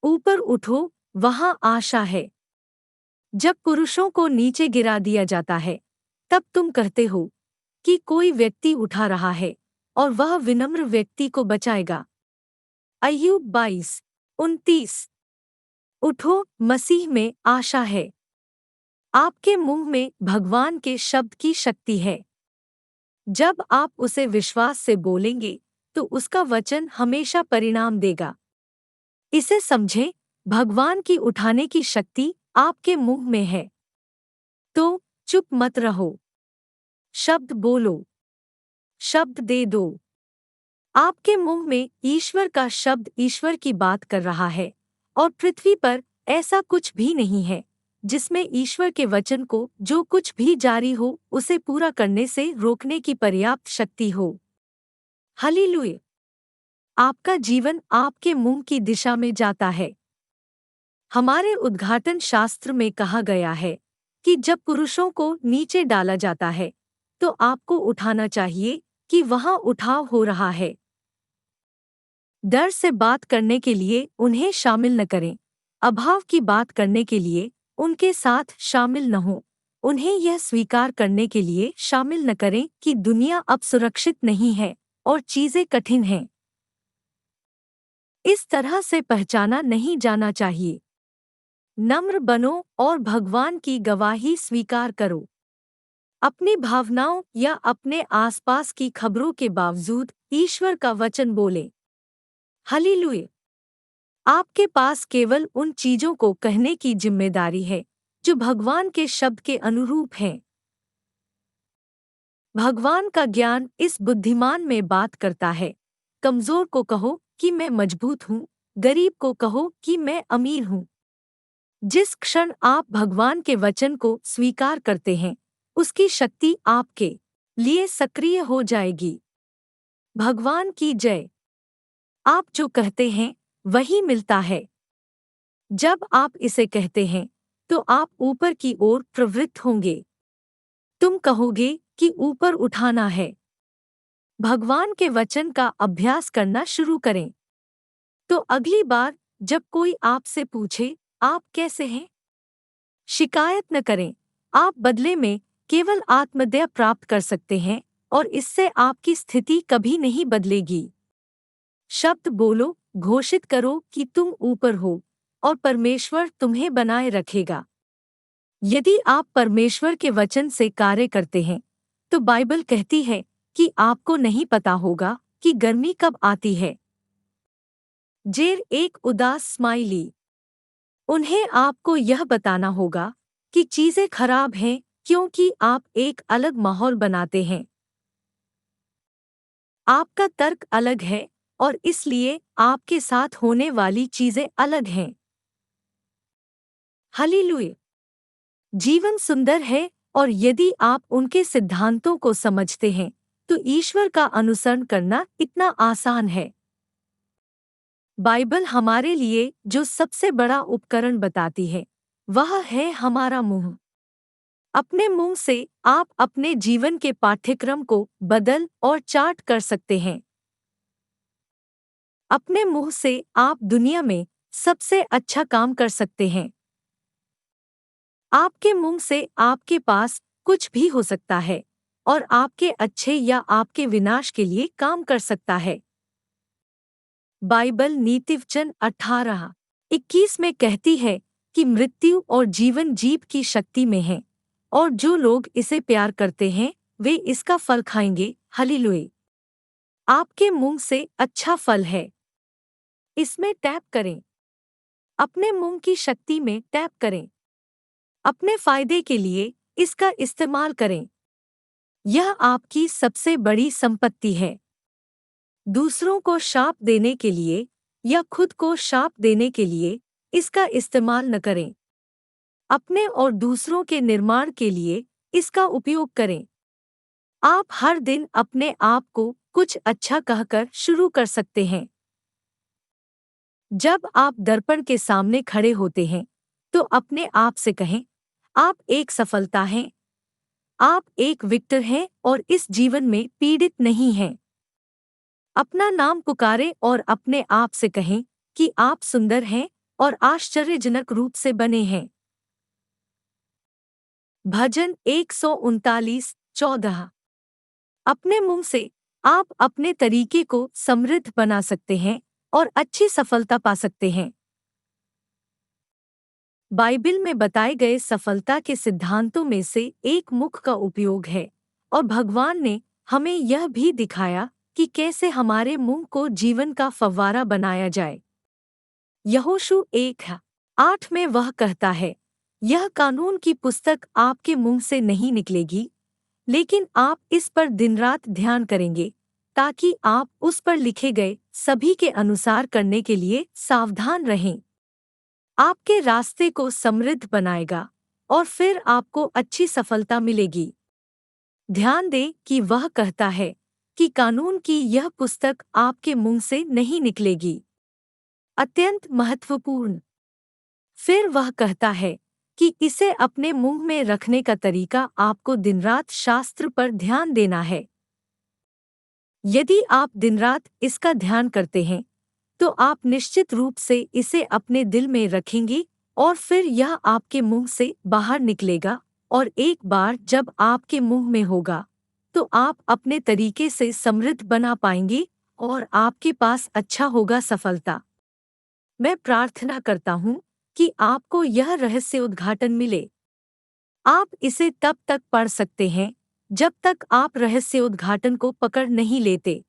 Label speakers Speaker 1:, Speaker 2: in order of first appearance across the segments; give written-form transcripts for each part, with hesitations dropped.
Speaker 1: ऊपर उठो, वहां आशा है। जब पुरुषों को नीचे गिरा दिया जाता है, तब तुम कहते हो कि कोई व्यक्ति उठा रहा है और वह विनम्र व्यक्ति को बचाएगा। अय्यूब 22:29। उठो, मसीह में आशा है। आपके मुंह में भगवान के शब्द की शक्ति है। जब आप उसे विश्वास से बोलेंगे तो उसका वचन हमेशा परिणाम देगा। इसे समझें, भगवान की उठाने की शक्ति आपके मुंह में है। तो चुप मत रहो, शब्द बोलो, शब्द दे दो। आपके मुंह में ईश्वर का शब्द ईश्वर की बात कर रहा है, और पृथ्वी पर ऐसा कुछ भी नहीं है जिसमें ईश्वर के वचन को जो कुछ भी जारी हो उसे पूरा करने से रोकने की पर्याप्त शक्ति हो। हालेलुया! आपका जीवन आपके मुंह की दिशा में जाता है। हमारे उद्घाटन शास्त्र में कहा गया है कि जब पुरुषों को नीचे डाला जाता है तो आपको उठाना चाहिए कि वहां उठाव हो रहा है। डर से बात करने के लिए उन्हें शामिल न करें। अभाव की बात करने के लिए उनके साथ शामिल न हो। उन्हें यह स्वीकार करने के लिए शामिल न करें कि दुनिया अब सुरक्षित नहीं है और चीजें कठिन हैं। इस तरह से पहचाना नहीं जाना चाहिए। नम्र बनो और भगवान की गवाही स्वीकार करो। अपनी भावनाओं या अपने आसपास की खबरों के बावजूद ईश्वर का वचन बोलें। हालेलुया! आपके पास केवल उन चीजों को कहने की जिम्मेदारी है जो भगवान के शब्द के अनुरूप हैं। भगवान का ज्ञान इस बुद्धिमान में बात करता है। कमजोर को कहो कि मैं मजबूत हूँ, गरीब को कहो कि मैं अमीर हूँ। जिस क्षण आप भगवान के वचन को स्वीकार करते हैं, उसकी शक्ति आपके लिए सक्रिय हो जाएगी। भगवान की जय! आप जो कहते हैं वही मिलता है। जब आप इसे कहते हैं तो आप ऊपर की ओर प्रवृत्त होंगे। तुम कहोगे कि ऊपर उठाना है। भगवान के वचन का अभ्यास करना शुरू करें। तो अगली बार जब कोई आपसे पूछे आप कैसे हैं, शिकायत न करें। आप बदले में केवल आत्मदया प्राप्त कर सकते हैं और इससे आपकी स्थिति कभी नहीं बदलेगी। शब्द बोलो, घोषित करो कि तुम ऊपर हो और परमेश्वर तुम्हें बनाए रखेगा। यदि आप परमेश्वर के वचन से कार्य करते हैं तो बाइबल कहती है कि आपको नहीं पता होगा कि गर्मी कब आती है। जेर एक उदास स्माइली। उन्हें आपको यह बताना होगा कि चीजें खराब हैं क्योंकि आप एक अलग माहौल बनाते हैं। आपका तर्क अलग है और इसलिए आपके साथ होने वाली चीजें अलग हैं। हालेलुया! जीवन सुंदर है और यदि आप उनके सिद्धांतों को समझते हैं तो ईश्वर का अनुसरण करना इतना आसान है। बाइबल हमारे लिए जो सबसे बड़ा उपकरण बताती है वह है हमारा मुंह। अपने मुंह से आप अपने जीवन के पाठ्यक्रम को बदल और चार्ट कर सकते हैं। अपने मुंह से आप दुनिया में सबसे अच्छा काम कर सकते हैं। आपके मुंह से आपके पास कुछ भी हो सकता है और आपके अच्छे या आपके विनाश के लिए काम कर सकता है। बाइबल नीतिवचन 18:21 में कहती है कि मृत्यु और जीवन जीभ की शक्ति में है और जो लोग इसे प्यार करते हैं वे इसका फल खाएंगे। हालेलुया! आपके मुंह से अच्छा फल है। इसमें टैप करें। अपने मुंह की शक्ति में टैप करें। अपने फायदे के लिए इसका इस्तेमाल करें। यह आपकी सबसे बड़ी संपत्ति है। दूसरों को शाप देने के लिए या खुद को शाप देने के लिए इसका इस्तेमाल न करें। अपने और दूसरों के निर्माण के लिए इसका उपयोग करें। आप हर दिन अपने आप को कुछ अच्छा कहकर शुरू कर सकते हैं। जब आप दर्पण के सामने खड़े होते हैं तो अपने आप से कहें, आप एक सफलता हैं। आप एक विक्टर हैं और इस जीवन में पीड़ित नहीं हैं। अपना नाम पुकारें और अपने आप से कहें कि आप सुंदर हैं और आश्चर्यजनक रूप से बने हैं। भजन 139:14। अपने मुंह से आप अपने तरीके को समृद्ध बना सकते हैं और अच्छी सफलता पा सकते हैं। बाइबिल में बताए गए सफलता के सिद्धांतों में से एक मुख का उपयोग है, और भगवान ने हमें यह भी दिखाया कि कैसे हमारे मुंह को जीवन का फव्वारा बनाया जाए। यहोशू 1:8 में वह कहता है, यह कानून की पुस्तक आपके मुंह से नहीं निकलेगी, लेकिन आप इस पर दिन-रात ध्यान करेंगे, ताकि आप उस पर लिखे गए सभी के अनुसार करने के लिए सावधान रहें। आपके रास्ते को समृद्ध बनाएगा और फिर आपको अच्छी सफलता मिलेगी। ध्यान दें कि वह कहता है कि कानून की यह पुस्तक आपके मुंह से नहीं निकलेगी। अत्यंत महत्वपूर्ण। फिर वह कहता है कि इसे अपने मुंह में रखने का तरीका आपको दिन-रात शास्त्र पर ध्यान देना है। यदि आप दिन-रात इसका ध्यान करते हैं, तो आप निश्चित रूप से इसे अपने दिल में रखेंगे और फिर यह आपके मुंह से बाहर निकलेगा, और एक बार जब आपके मुंह में होगा, तो आप अपने तरीके से समृद्ध बना पाएंगे और आपके पास अच्छा होगा सफलता। मैं प्रार्थना करता हूँ कि आपको यह रहस्य उद्घाटन मिले। आप इसे तब तक पढ़ सकते हैं जब तक आप रहस्य उद्घाटन को पकड़ नहीं लेते।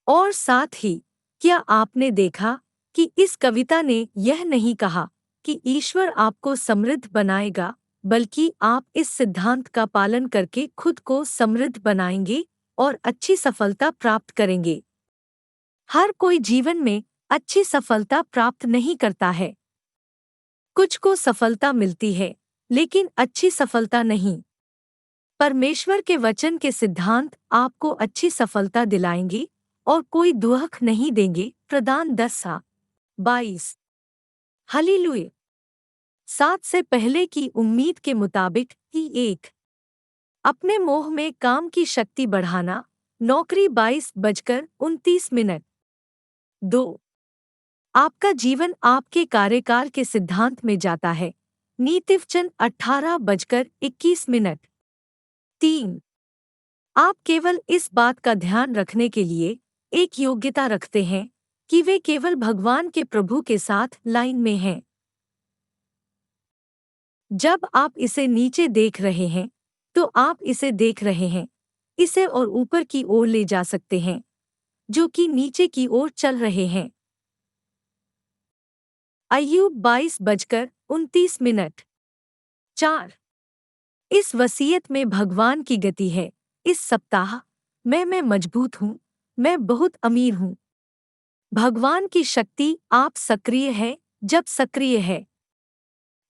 Speaker 1: और साथ ही, क्या आपने देखा कि इस कविता ने यह नहीं कहा कि ईश्वर आपको समृद्ध बनाएगा, बल्कि आप इस सिद्धांत का पालन करके खुद को समृद्ध बनाएंगे और अच्छी सफलता प्राप्त करेंगे। हर कोई जीवन में अच्छी सफलता प्राप्त नहीं करता है। कुछ को सफलता मिलती है, लेकिन अच्छी सफलता नहीं। परमेश्वर के वचन के सिद्धांत आपको अच्छी सफलता दिलाएंगे और कोई दुख नहीं देंगे। प्रदान 10:22। हालेलुया। 7 से पहले की उम्मीद के मुताबिक ही 1। अपने मोह में काम की शक्ति बढ़ाना। नौकरी 22:29। 2। आपका जीवन आपके कार्यकाल के सिद्धांत में जाता है। नीतिवचन 18:21। 3। आप केवल इस बात का ध्यान रखने के लिए एक योग्यता रखते हैं कि वे केवल भगवान के प्रभु के साथ लाइन में हैं। जब आप इसे नीचे देख रहे हैं, तो आप इसे देख रहे हैं, इसे और ऊपर की ओर ले जा सकते हैं, जो कि नीचे की ओर चल रहे हैं। अय्यूब 22:29। 4। इस वसीयत में भगवान की गति है। इस सप्ताह मैं मजबूत हूँ, मैं बहुत अमीर हूँ। भगवान की शक्ति आप सक्रिय है जब सक्रिय है।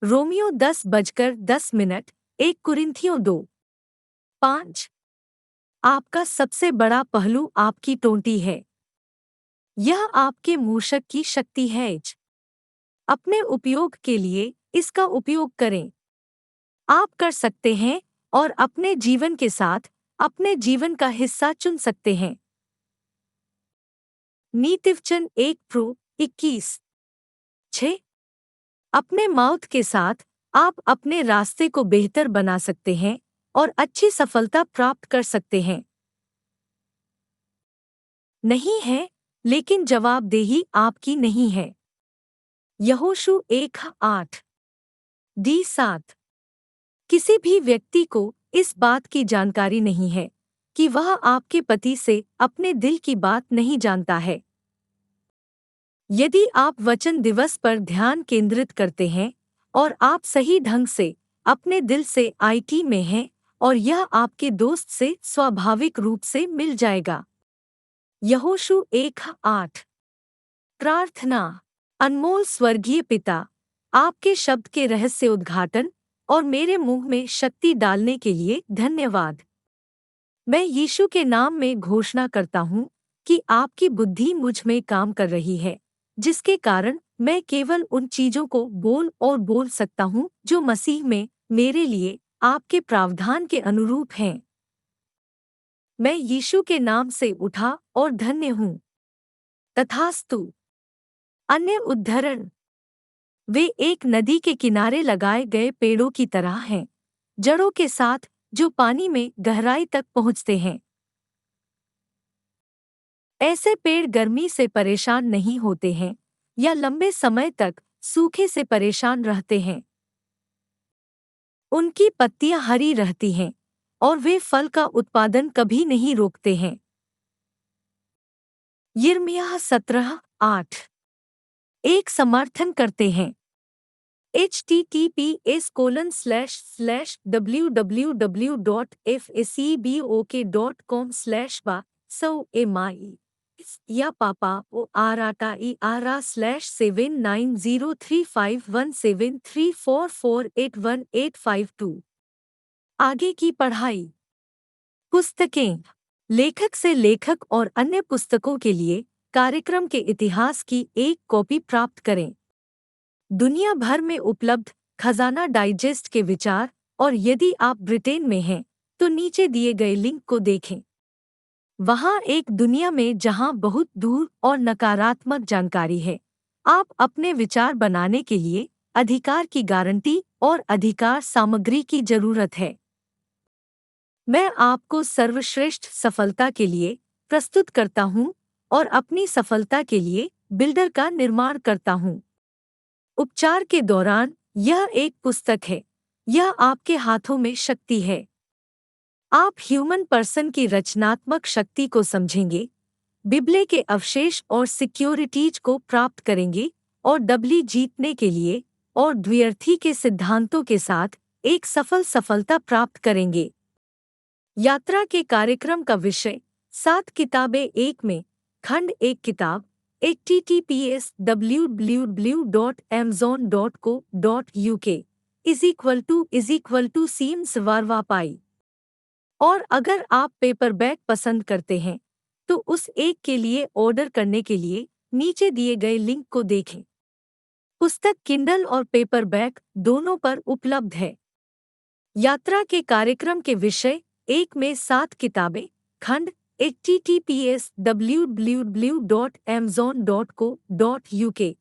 Speaker 1: रोमियो 10:10। 1 कुरिन्थियों 2:5। आपका सबसे बड़ा पहलू आपकी टोंटी है। यह आपके मूषक की शक्ति है। अपने उपयोग के लिए इसका उपयोग करें। आप कर सकते हैं और अपने जीवन के साथ अपने जीवन का हिस्सा चुन सकते हैं। नीतिवचन 1:21। 6। अपने माउथ के साथ आप अपने रास्ते को बेहतर बना सकते हैं और अच्छी सफलता प्राप्त कर सकते हैं। नहीं है, लेकिन जवाबदेही आपकी नहीं है। यहोशू 1:8। 7। किसी भी व्यक्ति को इस बात की जानकारी नहीं है कि वह आपके पति से अपने दिल की बात नहीं जानता है। यदि आप वचन दिवस पर ध्यान केंद्रित करते हैं और आप सही ढंग से अपने दिल से आईटी में हैं, और यह आपके दोस्त से स्वाभाविक रूप से मिल जाएगा। यहोशू 1:8। प्रार्थना। अनमोल स्वर्गीय पिता, आपके शब्द के रहस्य उद्घाटन और मेरे मुंह में शक्ति डालने के लिए धन्यवाद। मैं यीशु के नाम में घोषणा करता हूँ कि आपकी बुद्धि मुझ में काम कर रही है, जिसके कारण मैं केवल उन चीजों को बोल सकता हूँ जो मसीह में मेरे लिए आपके प्रावधान के अनुरूप हैं। मैं यीशु के नाम से उठा और धन्य हूँ। तथास्तु। अन्य उद्धरण। वे एक नदी के किनारे लगाए गए पेड़ों की तरह हैं, जड़ों के साथ जो पानी में गहराई तक पहुँचते हैं। ऐसे पेड़ गर्मी से परेशान नहीं होते हैं या लंबे समय तक सूखे से परेशान रहते हैं। उनकी पत्तियां हरी रहती हैं और वे फल का उत्पादन कभी नहीं रोकते हैं। यिर्मयाह 17:8 एक समर्थन करते हैं। https://www.facebok.com/ba या पापा ओ आराटा ई आरा /790351734481852। आगे की पढ़ाई। पुस्तकें। लेखक से लेखक और अन्य पुस्तकों के लिए कार्यक्रम के इतिहास की एक कॉपी प्राप्त करें। दुनिया भर में उपलब्ध खजाना डाइजेस्ट के विचार, और यदि आप ब्रिटेन में हैं तो नीचे दिए गए लिंक को देखें। वहाँ एक दुनिया में जहाँ बहुत दूर और नकारात्मक जानकारी है, आप अपने विचार बनाने के लिए अधिकार की गारंटी और अधिकार सामग्री की जरूरत है। मैं आपको सर्वश्रेष्ठ सफलता के लिए प्रस्तुत करता हूँ और अपनी सफलता के लिए बिल्डर का निर्माण करता हूँ। उपचार के दौरान यह एक पुस्तक है। यह आपके हाथों में शक्ति है। आप ह्यूमन पर्सन की रचनात्मक शक्ति को समझेंगे, बिबले के अवशेष और सिक्योरिटीज को प्राप्त करेंगे और डबली जीतने के लिए और द्व्यर्थी के सिद्धांतों के साथ एक सफलता प्राप्त करेंगे। यात्रा के कार्यक्रम का विषय 7 किताबें 1 में खंड 1 किताब https://www.amazon.co.uk सीम्स वारवापाई। और अगर आप पेपरबैक पसंद करते हैं तो उस एक के लिए ऑर्डर करने के लिए नीचे दिए गए लिंक को देखें। पुस्तक किंडल और पेपरबैक दोनों पर उपलब्ध है। यात्रा के कार्यक्रम के विषय 1 में 7 किताबें खंड https://www.amazon.co.uk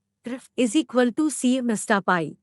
Speaker 1: सीम्स वारवापाई।